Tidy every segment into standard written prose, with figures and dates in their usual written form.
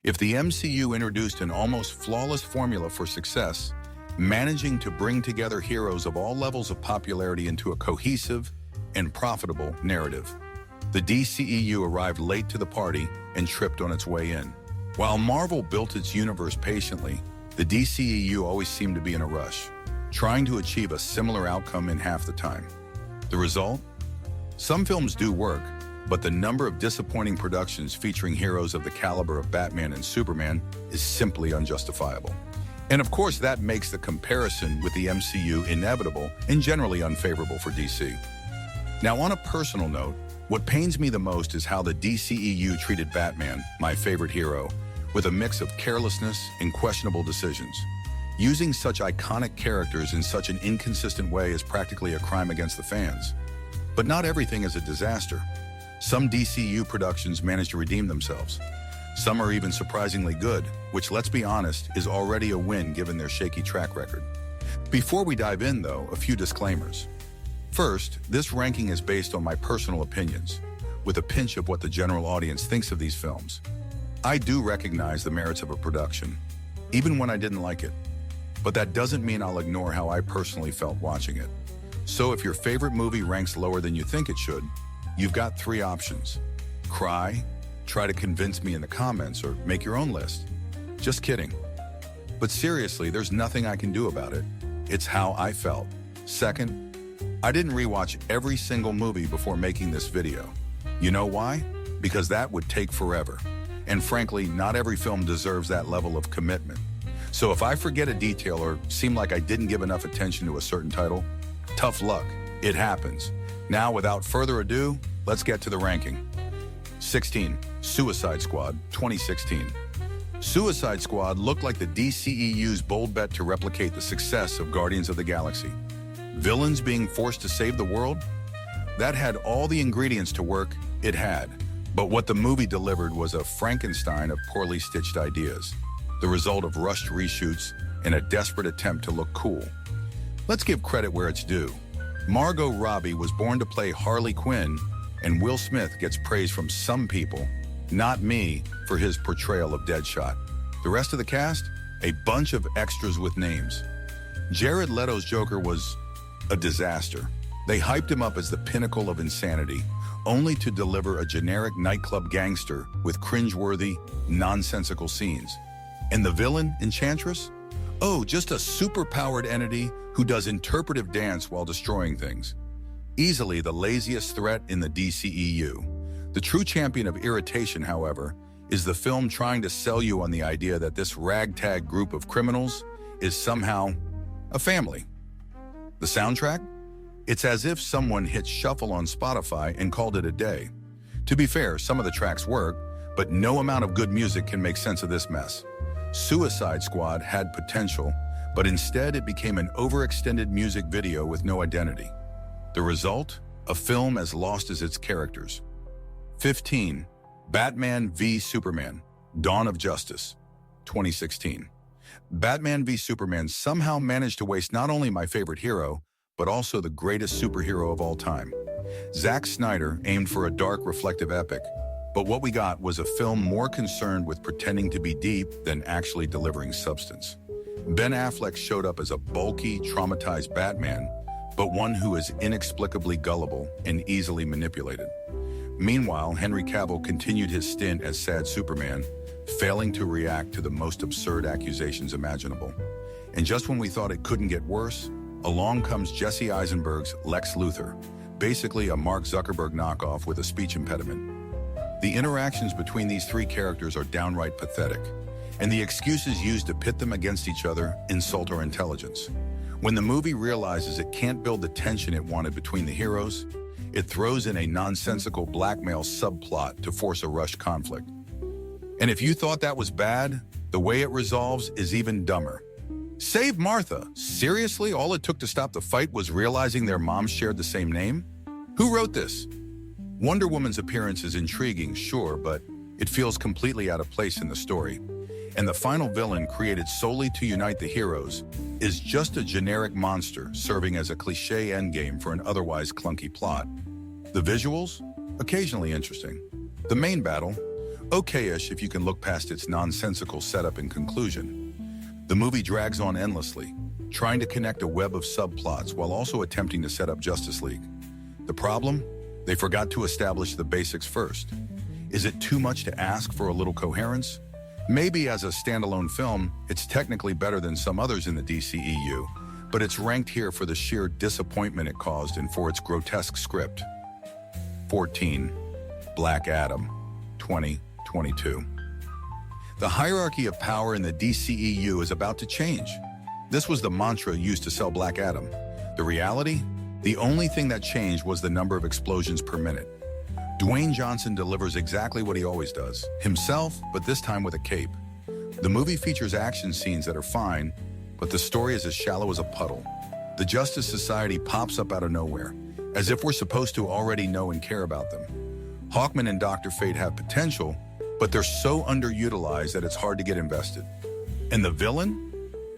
If the MCU introduced an almost flawless formula for success, managing to bring together heroes of all levels of popularity into a cohesive and profitable narrative, the DCEU arrived late to the party and tripped on its way in. While Marvel built its universe patiently, the DCEU always seemed to be in a rush, trying to achieve a similar outcome in half the time. The result? Some films do work, but the number of disappointing productions featuring heroes of the caliber of Batman and Superman is simply unjustifiable. And of course, that makes the comparison with the MCU inevitable and generally unfavorable for DC. Now, on a personal note, what pains me the most is how the DCEU treated Batman, my favorite hero, with a mix of carelessness and questionable decisions. Using such iconic characters in such an inconsistent way is practically a crime against the fans. But not everything is a disaster. Some DCEU productions manage to redeem themselves. Some are even surprisingly good, which, let's be honest, is already a win given their shaky track record. Before we dive in, though, a few disclaimers. First, this ranking is based on my personal opinions, with a pinch of what the general audience thinks of these films. I do recognize the merits of a production, even when I didn't like it. But that doesn't mean I'll ignore how I personally felt watching it. So if your favorite movie ranks lower than you think it should, you've got three options. Cry, try to convince me in the comments, or make your own list. Just kidding. But seriously, there's nothing I can do about it. It's how I felt. Second, I didn't rewatch every single movie before making this video. You know why? Because that would take forever. And frankly, not every film deserves that level of commitment. So if I forget a detail or seem like I didn't give enough attention to a certain title, tough luck, it happens. Now, without further ado, let's get to the ranking. 16. Suicide Squad, 2016. Suicide Squad looked like the DCEU's bold bet to replicate the success of Guardians of the Galaxy. Villains being forced to save the world? That had all the ingredients to work, it had. But what the movie delivered was a Frankenstein of poorly stitched ideas, the result of rushed reshoots and a desperate attempt to look cool. Let's give credit where it's due. Margot Robbie was born to play Harley Quinn, and Will Smith gets praise from some people, not me, for his portrayal of Deadshot. The rest of the cast? A bunch of extras with names. Jared Leto's Joker was a disaster. They hyped him up as the pinnacle of insanity, only to deliver a generic nightclub gangster with cringeworthy, nonsensical scenes. And the villain, Enchantress? Oh, just a superpowered entity who does interpretive dance while destroying things. Easily the laziest threat in the DCEU. The true champion of irritation, however, is the film trying to sell you on the idea that this ragtag group of criminals is somehow a family. The soundtrack? It's as if someone hit shuffle on Spotify and called it a day. To be fair, some of the tracks work, but no amount of good music can make sense of this mess. Suicide Squad had potential, but instead it became an overextended music video with no identity. The result? A film as lost as its characters. 15. Batman v Superman, Dawn of Justice, 2016. Batman v Superman somehow managed to waste not only my favorite hero, but also the greatest superhero of all time. Zack Snyder aimed for a dark, reflective epic, but what we got was a film more concerned with pretending to be deep than actually delivering substance. Ben Affleck showed up as a bulky, traumatized Batman, but one who is inexplicably gullible and easily manipulated. Meanwhile, Henry Cavill continued his stint as sad Superman, failing to react to the most absurd accusations imaginable. And just when we thought it couldn't get worse, along comes Jesse Eisenberg's Lex Luthor, basically a Mark Zuckerberg knockoff with a speech impediment. The interactions between these three characters are downright pathetic, and the excuses used to pit them against each other insult our intelligence. When the movie realizes it can't build the tension it wanted between the heroes, it throws in a nonsensical blackmail subplot to force a rushed conflict. And if you thought that was bad, the way it resolves is even dumber. Save Martha. Seriously, all it took to stop the fight was realizing their moms shared the same name? Who wrote this? Wonder Woman's appearance is intriguing, sure, but it feels completely out of place in the story. And the final villain, created solely to unite the heroes, is just a generic monster serving as a cliché endgame for an otherwise clunky plot. The visuals? Occasionally interesting. The main battle? Okay-ish if you can look past its nonsensical setup and conclusion. The movie drags on endlessly, trying to connect a web of subplots while also attempting to set up Justice League. The problem? They forgot to establish the basics first. Is it too much to ask for a little coherence? Maybe as a standalone film, it's technically better than some others in the DCEU, but it's ranked here for the sheer disappointment it caused and for its grotesque script. 14. Black Adam, 2022. The hierarchy of power in the DCEU is about to change. This was the mantra used to sell Black Adam. The reality? The only thing that changed was the number of explosions per minute. Dwayne Johnson delivers exactly what he always does, himself, but this time with a cape. The movie features action scenes that are fine, but the story is as shallow as a puddle. The Justice Society pops up out of nowhere, as if we're supposed to already know and care about them. Hawkman and Dr. Fate have potential, but they're so underutilized that it's hard to get invested. And the villain?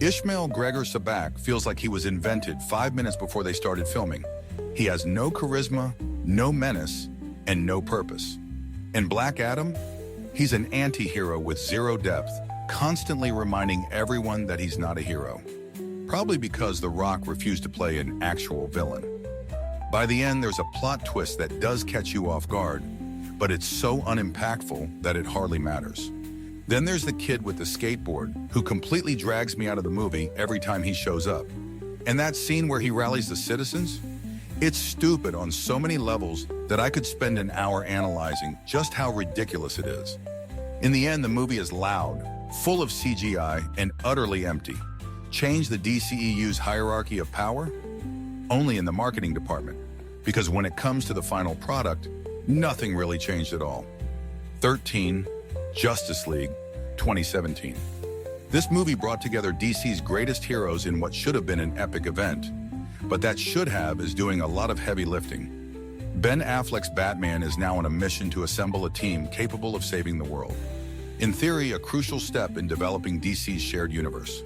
Ishmael Gregor Sabak feels like he was invented 5 minutes before they started filming. He has no charisma, no menace, and no purpose. And Black Adam? He's an anti-hero with zero depth, constantly reminding everyone that he's not a hero. Probably because The Rock refused to play an actual villain. By the end, there's a plot twist that does catch you off guard, but it's so unimpactful that it hardly matters. Then there's the kid with the skateboard, who completely drags me out of the movie every time he shows up. And that scene where he rallies the citizens? It's stupid on so many levels that I could spend an hour analyzing just how ridiculous it is. In the end, the movie is loud, full of CGI, and utterly empty. Change the DCEU's hierarchy of power? Only in the marketing department, because when it comes to the final product, nothing really changed at all. 13. Justice League, 2017. This movie brought together DC's greatest heroes in what should have been an epic event, but that should have is doing a lot of heavy lifting. Ben Affleck's Batman is now on a mission to assemble a team capable of saving the world. In theory, a crucial step in developing DC's shared universe.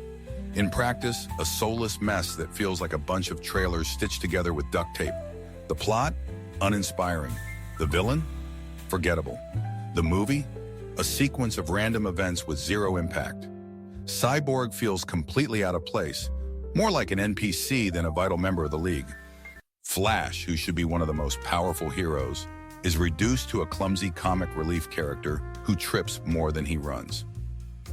In practice, a soulless mess that feels like a bunch of trailers stitched together with duct tape. The plot? Uninspiring. The villain? Forgettable. The movie? A sequence of random events with zero impact. Cyborg feels completely out of place, more like an NPC than a vital member of the League. Flash, who should be one of the most powerful heroes, is reduced to a clumsy comic relief character who trips more than he runs.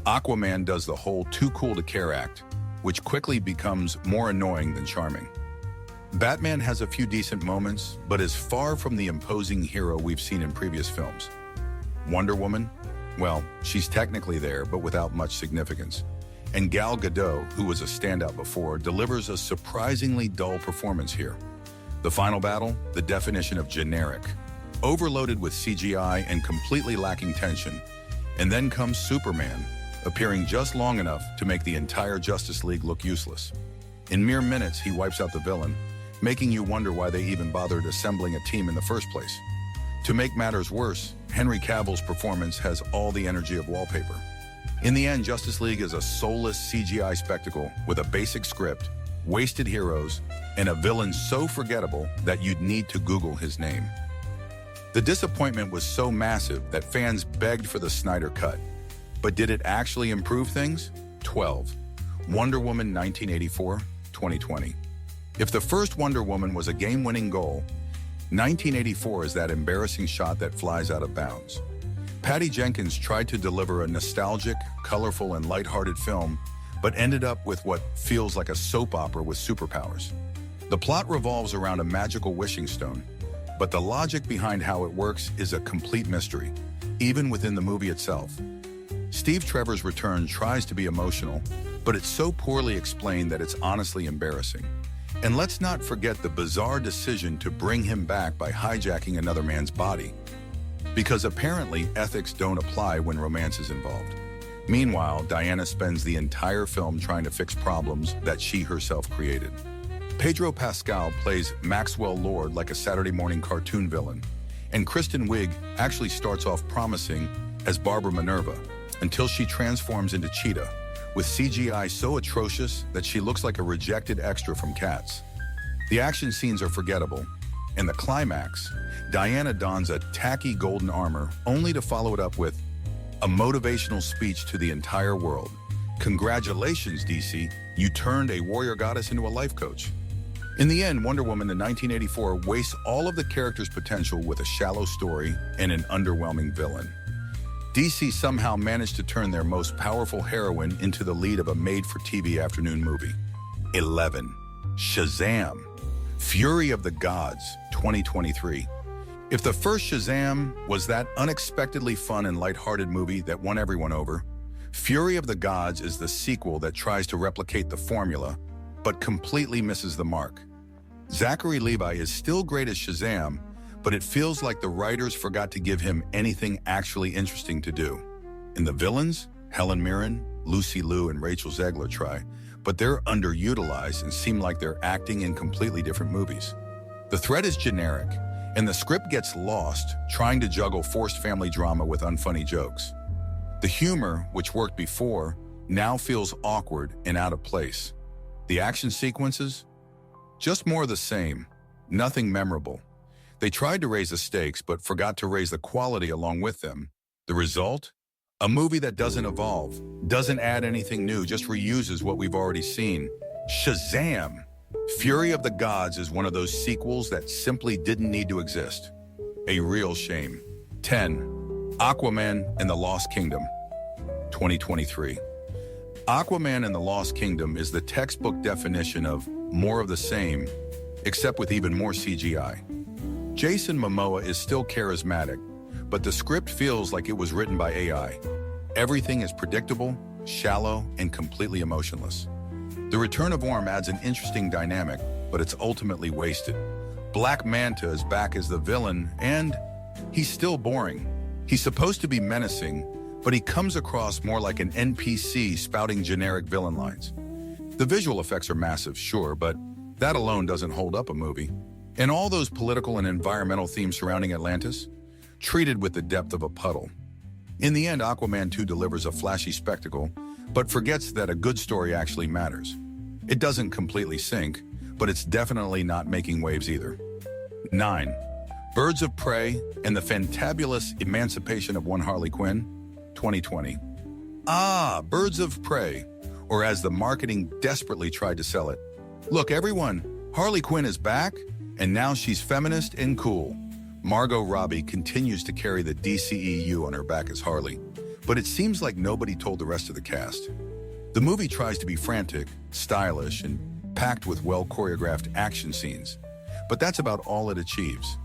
Aquaman does the whole too cool to care act, which quickly becomes more annoying than charming. Batman has a few decent moments, but is far from the imposing hero we've seen in previous films. Wonder Woman? Well, she's technically there, but without much significance. And Gal Gadot, who was a standout before, delivers a surprisingly dull performance here. The final battle, the definition of generic. Overloaded with CGI and completely lacking tension. And then comes Superman, appearing just long enough to make the entire Justice League look useless. In mere minutes, he wipes out the villain, making you wonder why they even bothered assembling a team in the first place. To make matters worse, Henry Cavill's performance has all the energy of wallpaper. In the end, Justice League is a soulless CGI spectacle with a basic script, wasted heroes, and a villain so forgettable that you'd need to Google his name. The disappointment was so massive that fans begged for the Snyder Cut. But did it actually improve things? 12. Wonder Woman 1984, 2020. If the first Wonder Woman was a game-winning goal, 1984 is that embarrassing shot that flies out of bounds. Patty Jenkins tried to deliver a nostalgic, colorful, and lighthearted film, but ended up with what feels like a soap opera with superpowers. The plot revolves around a magical wishing stone, but the logic behind how it works is a complete mystery, even within the movie itself. Steve Trevor's return tries to be emotional, but it's so poorly explained that it's honestly embarrassing. And let's not forget the bizarre decision to bring him back by hijacking another man's body. Because apparently ethics don't apply when romance is involved. Meanwhile, Diana spends the entire film trying to fix problems that she herself created. Pedro Pascal plays Maxwell Lord like a Saturday morning cartoon villain, and Kristen Wiig actually starts off promising as Barbara Minerva, until she transforms into Cheetah, with CGI so atrocious that she looks like a rejected extra from Cats. The action scenes are forgettable, and the climax, Diana dons a tacky golden armor only to follow it up with A motivational speech to the entire world. Congratulations, DC, you turned a warrior goddess into a life coach. In the end, Wonder Woman in 1984 wastes all of the character's potential with a shallow story and an underwhelming villain. DC somehow managed to turn their most powerful heroine into the lead of a made-for-TV afternoon movie. 11. Shazam! Fury of the Gods, 2023. If the first Shazam was that unexpectedly fun and lighthearted movie that won everyone over, Fury of the Gods is the sequel that tries to replicate the formula, but completely misses the mark. Zachary Levi is still great as Shazam, but it feels like the writers forgot to give him anything actually interesting to do. In the villains, Helen Mirren, Lucy Liu, and Rachel Zegler try, but they're underutilized and seem like they're acting in completely different movies. The threat is generic, and the script gets lost trying to juggle forced family drama with unfunny jokes. The humor, which worked before, now feels awkward and out of place. The action sequences? Just more of the same, nothing memorable. They tried to raise the stakes but forgot to raise the quality along with them. The result? A movie that doesn't evolve, doesn't add anything new, just reuses what we've already seen. Shazam! Fury of the Gods is one of those sequels that simply didn't need to exist. A real shame. 10. Aquaman and the Lost Kingdom, 2023. Aquaman and the Lost Kingdom is the textbook definition of more of the same, except with even more CGI. Jason Momoa is still charismatic, but the script feels like it was written by AI. Everything is predictable, shallow, and completely emotionless. The return of Orm adds an interesting dynamic, but it's ultimately wasted. Black Manta is back as the villain, and he's still boring. He's supposed to be menacing, but he comes across more like an NPC spouting generic villain lines. The visual effects are massive, sure, but that alone doesn't hold up a movie. And all those political and environmental themes surrounding Atlantis, treated with the depth of a puddle. In the end, Aquaman 2 delivers a flashy spectacle, but forgets that a good story actually matters. It doesn't completely sink, but it's definitely not making waves either. 9. Birds of Prey and the Fantabulous Emancipation of One Harley Quinn, 2020. Birds of Prey, or as the marketing desperately tried to sell it. Look, everyone, Harley Quinn is back, and now she's feminist and cool. Margot Robbie continues to carry the DCEU on her back as Harley, but it seems like nobody told the rest of the cast. The movie tries to be frantic, stylish, and packed with well-choreographed action scenes, but that's about all it achieves.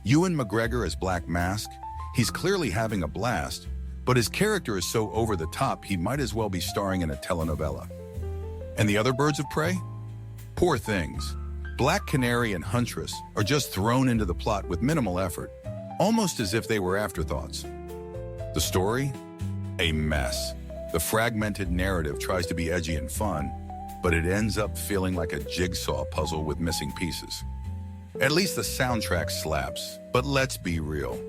Ewan McGregor as Black Mask, he's clearly having a blast, but his character is so over the top he might as well be starring in a telenovela. And the other Birds of Prey? Poor things. Black Canary and Huntress are just thrown into the plot with minimal effort, almost as if they were afterthoughts. The story? A mess. The fragmented narrative tries to be edgy and fun, but it ends up feeling like a jigsaw puzzle with missing pieces. At least the soundtrack slaps, but let's be real.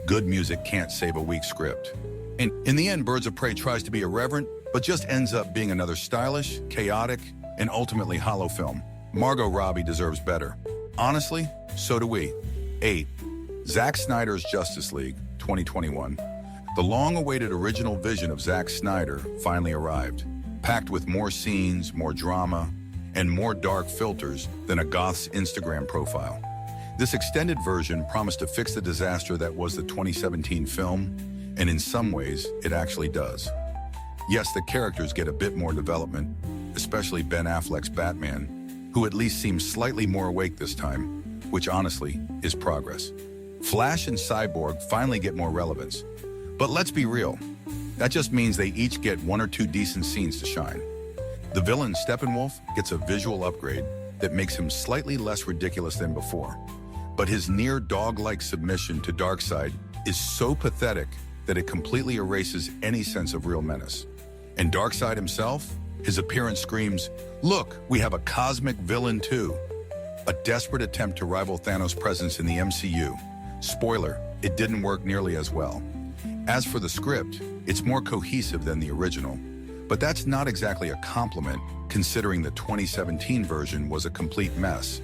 Good music can't save a weak script. And in the end, Birds of Prey tries to be irreverent, but just ends up being another stylish, chaotic, and ultimately hollow film. Margot Robbie deserves better. Honestly, so do we. 8. Zack Snyder's Justice League, 2021. The long-awaited original vision of Zack Snyder finally arrived, packed with more scenes, more drama, and more dark filters than a goth's Instagram profile. This extended version promised to fix the disaster that was the 2017 film, and in some ways, it actually does. Yes, the characters get a bit more development, especially Ben Affleck's Batman, who at least seems slightly more awake this time, which honestly is progress. Flash and Cyborg finally get more relevance. But let's be real, that just means they each get one or two decent scenes to shine. The villain Steppenwolf gets a visual upgrade that makes him slightly less ridiculous than before. But his near dog-like submission to Darkseid is so pathetic that it completely erases any sense of real menace. And Darkseid himself, his appearance screams, "Look, we have a cosmic villain too." A desperate attempt to rival Thanos' presence in the MCU. Spoiler, it didn't work nearly as well. As for the script, it's more cohesive than the original, but that's not exactly a compliment considering the 2017 version was a complete mess.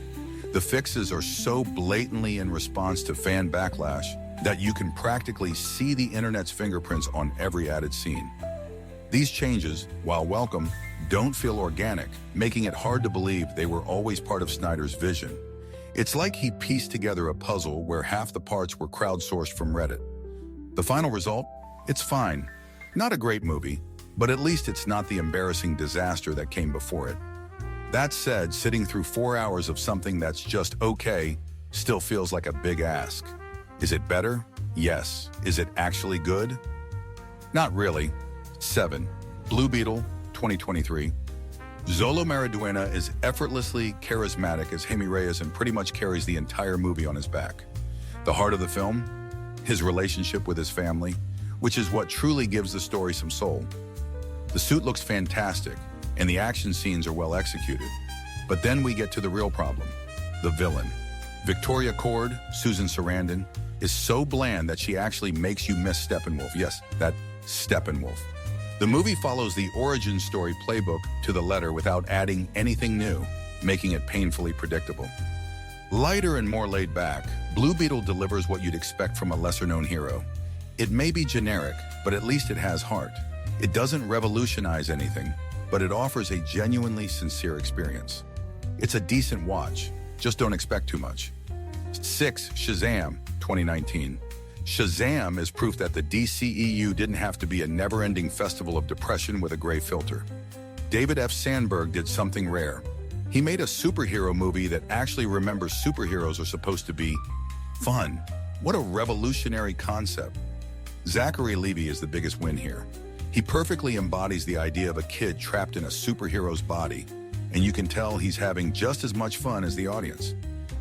The fixes are so blatantly in response to fan backlash that you can practically see the internet's fingerprints on every added scene. These changes, while welcome, don't feel organic, making it hard to believe they were always part of Snyder's vision. It's like he pieced together a puzzle where half the parts were crowdsourced from Reddit. The final result? It's fine. Not a great movie, but at least it's not the embarrassing disaster that came before it. That said, sitting through 4 hours of something that's just okay still feels like a big ask. Is it better? Yes. Is it actually good? Not really. 7. Blue Beetle, 2023. Xolo Mariduena is effortlessly charismatic as Jaime Reyes and pretty much carries the entire movie on his back. The heart of the film? His relationship with his family, which is what truly gives the story some soul. The suit looks fantastic, and the action scenes are well executed. But then we get to the real problem, the villain. Victoria Cord, Susan Sarandon, is so bland that she actually makes you miss Steppenwolf. Yes, that Steppenwolf. The movie follows the origin story playbook to the letter without adding anything new, making it painfully predictable. Lighter and more laid back, Blue Beetle delivers what you'd expect from a lesser-known hero. It may be generic, but at least it has heart. It doesn't revolutionize anything, but it offers a genuinely sincere experience. It's a decent watch, just don't expect too much. 6. Shazam, 2019. Shazam is proof that the DCEU didn't have to be a never-ending festival of depression with a gray filter. David F. Sandberg did something rare. He made a superhero movie that actually remembers superheroes are supposed to be fun. What a revolutionary concept. Zachary Levi is the biggest win here. He perfectly embodies the idea of a kid trapped in a superhero's body, and you can tell he's having just as much fun as the audience.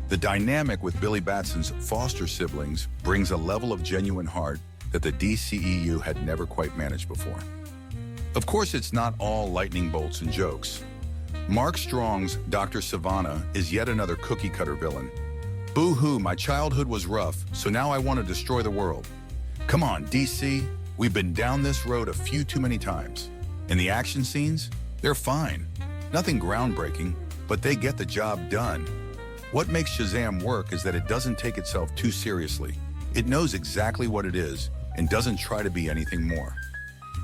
The dynamic with Billy Batson's foster siblings brings a level of genuine heart that the DCEU had never quite managed before. Of course, it's not all lightning bolts and jokes. Mark Strong's Dr. Savannah is yet another cookie-cutter villain. Boo-hoo, my childhood was rough, so now I want to destroy the world. Come on, DC, we've been down this road a few too many times. And the action scenes? They're fine. Nothing groundbreaking, but they get the job done. What makes Shazam work is that it doesn't take itself too seriously. It knows exactly what it is and doesn't try to be anything more.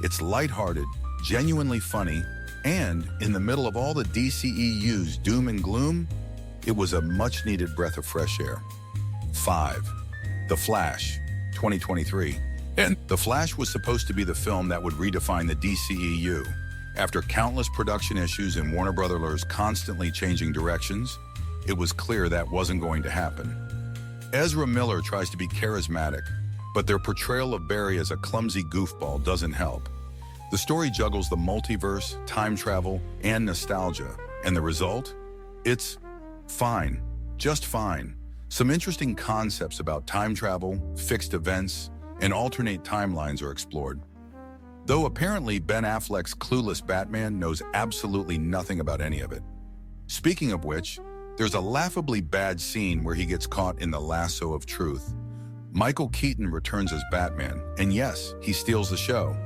It's lighthearted, genuinely funny, and in the middle of all the DCEU's doom and gloom, it was a much-needed breath of fresh air. 5. The Flash, 2023. And The Flash was supposed to be the film that would redefine the DCEU. After countless production issues and Warner Brothers constantly changing directions, it was clear that wasn't going to happen. Ezra Miller tries to be charismatic, but their portrayal of Barry as a clumsy goofball doesn't help. The story juggles the multiverse, time travel, and nostalgia, and the result? It's fine, just fine. Some interesting concepts about time travel, fixed events, and alternate timelines are explored. Though apparently Ben Affleck's clueless Batman knows absolutely nothing about any of it. Speaking of which, there's a laughably bad scene where he gets caught in the lasso of truth. Michael Keaton returns as Batman, and yes, he steals the show.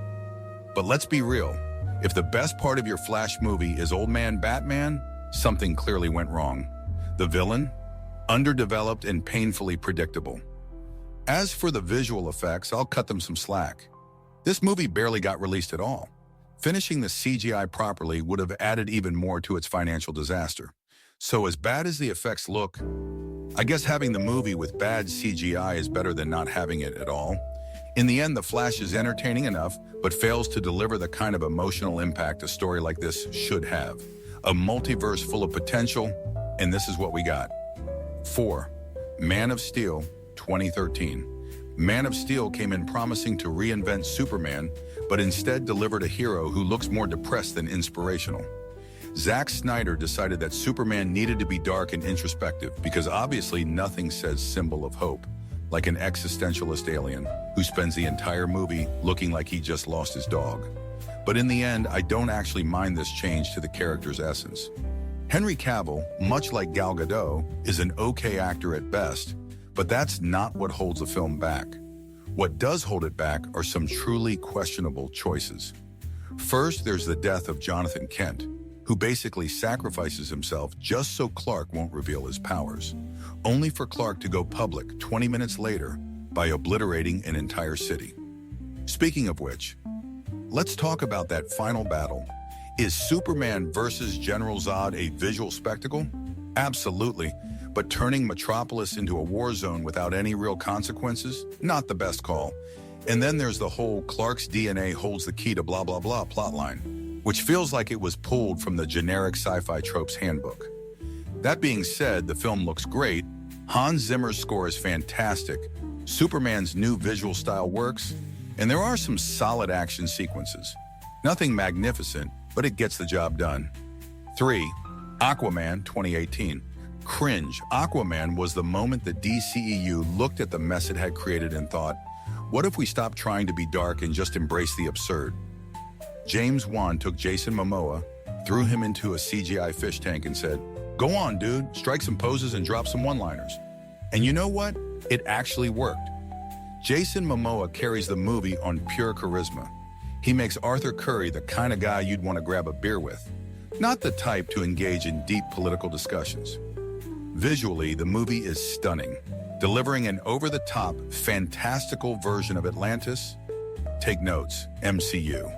But let's be real, if the best part of your Flash movie is Old Man Batman, something clearly went wrong. The villain? Underdeveloped and painfully predictable. As for the visual effects, I'll cut them some slack. This movie barely got released at all. Finishing the CGI properly would have added even more to its financial disaster. So as bad as the effects look, I guess having the movie with bad CGI is better than not having it at all. In the end, The Flash is entertaining enough, but fails to deliver the kind of emotional impact a story like this should have. A multiverse full of potential, and this is what we got. 4. Man of Steel, 2013. Man of Steel came in promising to reinvent Superman, but instead delivered a hero who looks more depressed than inspirational. Zack Snyder decided that Superman needed to be dark and introspective because obviously nothing says symbol of hope, like an existentialist alien who spends the entire movie looking like he just lost his dog. But in the end, I don't actually mind this change to the character's essence. Henry Cavill, much like Gal Gadot, is an okay actor at best, but that's not what holds the film back. What does hold it back are some truly questionable choices. First, there's the death of Jonathan Kent, who basically sacrifices himself just so Clark won't reveal his powers, only for Clark to go public 20 minutes later by obliterating an entire city. Speaking of which, let's talk about that final battle. Is Superman versus General Zod a visual spectacle? Absolutely, but turning Metropolis into a war zone without any real consequences? Not the best call. And then there's the whole Clark's DNA holds the key to blah blah blah plotline, which feels like it was pulled from the generic sci-fi tropes handbook. That being said, the film looks great, Hans Zimmer's score is fantastic, Superman's new visual style works, and there are some solid action sequences. Nothing magnificent, but it gets the job done. 3. Aquaman 2018. Cringe. Aquaman was the moment the DCEU looked at the mess it had created and thought, what if we stopped trying to be dark and just embrace the absurd? James Wan took Jason Momoa, threw him into a CGI fish tank and said, go on, dude, strike some poses and drop some one-liners. And you know what? It actually worked. Jason Momoa carries the movie on pure charisma. He makes Arthur Curry the kind of guy you'd want to grab a beer with, not the type to engage in deep political discussions. Visually, the movie is stunning, delivering an over-the-top, fantastical version of Atlantis. Take notes, MCU.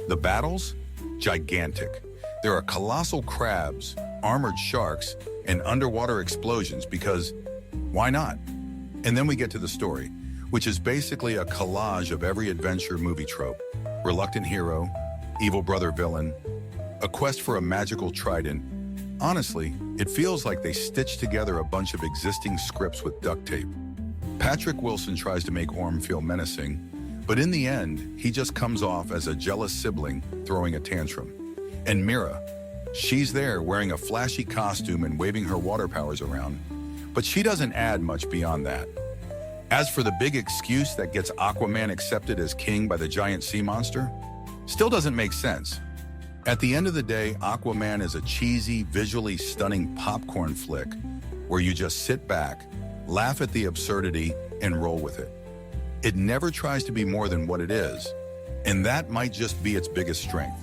The battles? Gigantic. There are colossal crabs, armored sharks, and underwater explosions because why not? And then we get to the story, which is basically a collage of every adventure movie trope. Reluctant hero, evil brother villain, a quest for a magical trident. Honestly, it feels like they stitched together a bunch of existing scripts with duct tape. Patrick Wilson tries to make Orm feel menacing, but in the end, he just comes off as a jealous sibling throwing a tantrum. And Mira, she's there wearing a flashy costume and waving her water powers around, but she doesn't add much beyond that. As for the big excuse that gets Aquaman accepted as king by the giant sea monster, still doesn't make sense. At the end of the day, Aquaman is a cheesy, visually stunning popcorn flick where you just sit back, laugh at the absurdity, and roll with it. It never tries to be more than what it is, and that might just be its biggest strength.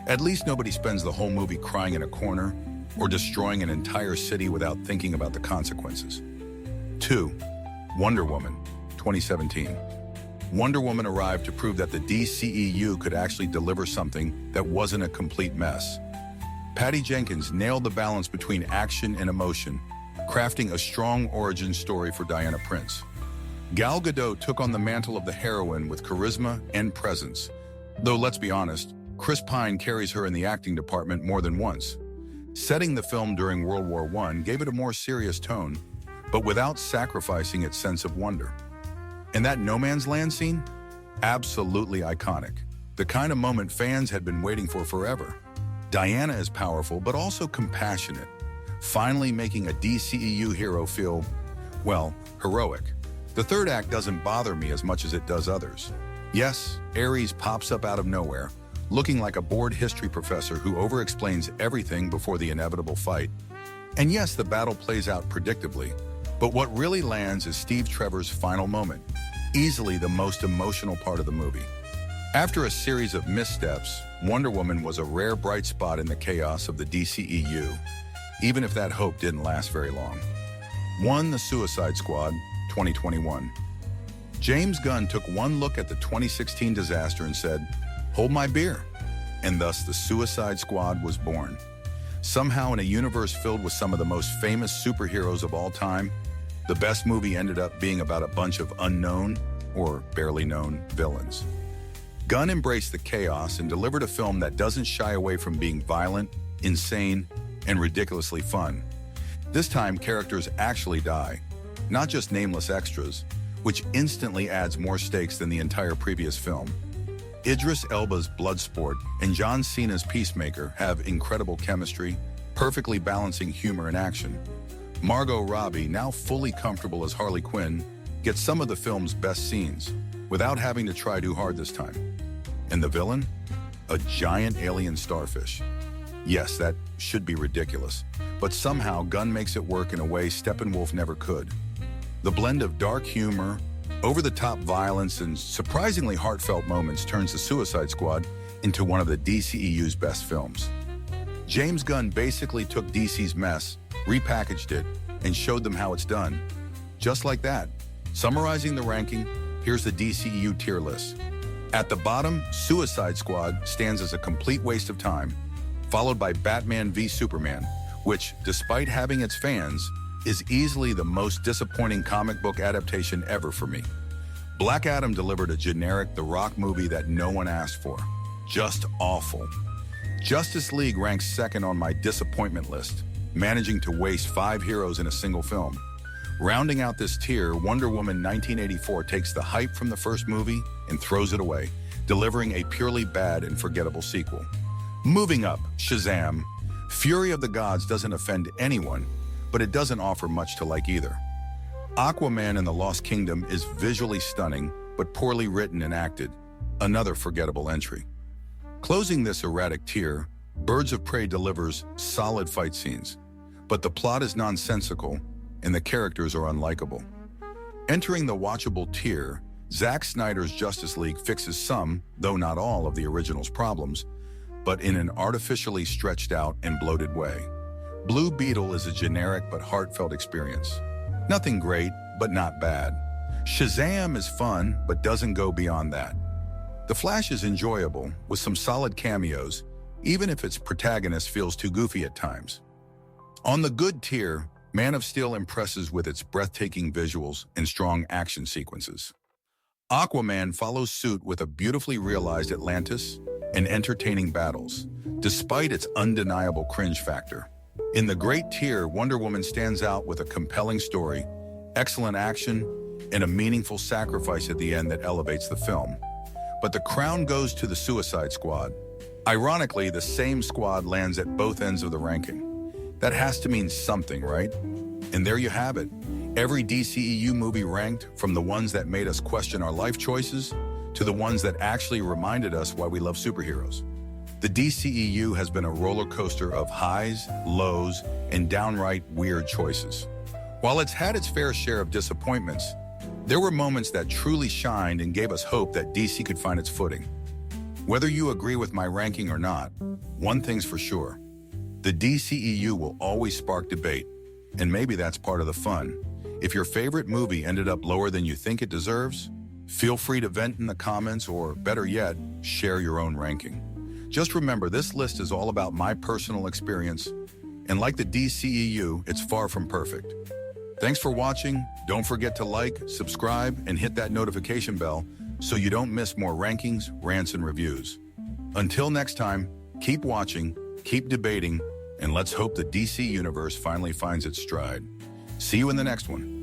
At least nobody spends the whole movie crying in a corner or destroying an entire city without thinking about the consequences. 2. Wonder Woman 2017. Wonder Woman arrived to prove that the DCEU could actually deliver something that wasn't a complete mess. Patty Jenkins nailed the balance between action and emotion, crafting a strong origin story for Diana Prince. Gal Gadot took on the mantle of the heroine with charisma and presence, though let's be honest, Chris Pine carries her in the acting department more than once. Setting the film during World War I gave it a more serious tone, but without sacrificing its sense of wonder. And that no man's land scene? Absolutely iconic. The kind of moment fans had been waiting for forever. Diana is powerful, but also compassionate, finally making a DCEU hero feel, well, heroic. The third act doesn't bother me as much as it does others. Yes, Ares pops up out of nowhere, looking like a bored history professor who over-explains everything before the inevitable fight. And yes, the battle plays out predictably, but what really lands is Steve Trevor's final moment, easily the most emotional part of the movie. After a series of missteps, Wonder Woman was a rare bright spot in the chaos of the DCEU, even if that hope didn't last very long. 1. The Suicide Squad 2021. James Gunn took one look at the 2016 disaster and said, "Hold my beer," and thus the Suicide Squad was born. Somehow in a universe filled with some of the most famous superheroes of all time, the best movie ended up being about a bunch of unknown, or barely known, villains. Gunn embraced the chaos and delivered a film that doesn't shy away from being violent, insane, and ridiculously fun. This time, characters actually die, not just nameless extras, which instantly adds more stakes than the entire previous film. Idris Elba's Bloodsport and John Cena's Peacemaker have incredible chemistry, perfectly balancing humor and action. Margot Robbie, now fully comfortable as Harley Quinn, gets some of the film's best scenes, without having to try too hard this time. And the villain? A giant alien starfish. Yes, that should be ridiculous, but somehow Gunn makes it work in a way Steppenwolf never could. The blend of dark humor, over-the-top violence, and surprisingly heartfelt moments turns The Suicide Squad into one of the DCEU's best films. James Gunn basically took DC's mess, repackaged it, and showed them how it's done. Just like that. Summarizing the ranking, here's the DCEU tier list. At the bottom, Suicide Squad stands as a complete waste of time, followed by Batman v Superman, which, despite having its fans, is easily the most disappointing comic book adaptation ever for me. Black Adam delivered a generic The Rock movie that no one asked for. Just awful. Justice League ranks second on my disappointment list, managing to waste 5 heroes in a single film. Rounding out this tier, Wonder Woman 1984 takes the hype from the first movie and throws it away, delivering a purely bad and forgettable sequel. Moving up, Shazam. Fury of the Gods doesn't offend anyone, but it doesn't offer much to like either. Aquaman and the Lost Kingdom is visually stunning, but poorly written and acted. Another forgettable entry. Closing this erratic tier, Birds of Prey delivers solid fight scenes, but the plot is nonsensical and the characters are unlikable. Entering the watchable tier, Zack Snyder's Justice League fixes some, though not all, of the original's problems, but in an artificially stretched out and bloated way. Blue Beetle is a generic but heartfelt experience. Nothing great, but not bad. Shazam is fun, but doesn't go beyond that. The Flash is enjoyable, with some solid cameos, even if its protagonist feels too goofy at times. On the good tier, Man of Steel impresses with its breathtaking visuals and strong action sequences. Aquaman follows suit with a beautifully realized Atlantis and entertaining battles, despite its undeniable cringe factor. In the great tier, Wonder Woman stands out with a compelling story, excellent action, and a meaningful sacrifice at the end that elevates the film. But the crown goes to the Suicide Squad. Ironically, the same squad lands at both ends of the ranking. That has to mean something, right? And there you have it. Every DCEU movie ranked, from the ones that made us question our life choices to the ones that actually reminded us why we love superheroes. The DCEU has been a roller coaster of highs, lows, and downright weird choices. While it's had its fair share of disappointments, there were moments that truly shined and gave us hope that DC could find its footing. Whether you agree with my ranking or not, one thing's for sure. The DCEU will always spark debate, and maybe that's part of the fun. If your favorite movie ended up lower than you think it deserves, feel free to vent in the comments or, better yet, share your own ranking. Just remember, this list is all about my personal experience, and like the DCEU, it's far from perfect. Thanks for watching. Don't forget to like, subscribe, and hit that notification bell so you don't miss more rankings, rants, and reviews. Until next time, keep watching, keep debating, and let's hope the DC universe finally finds its stride. See you in the next one.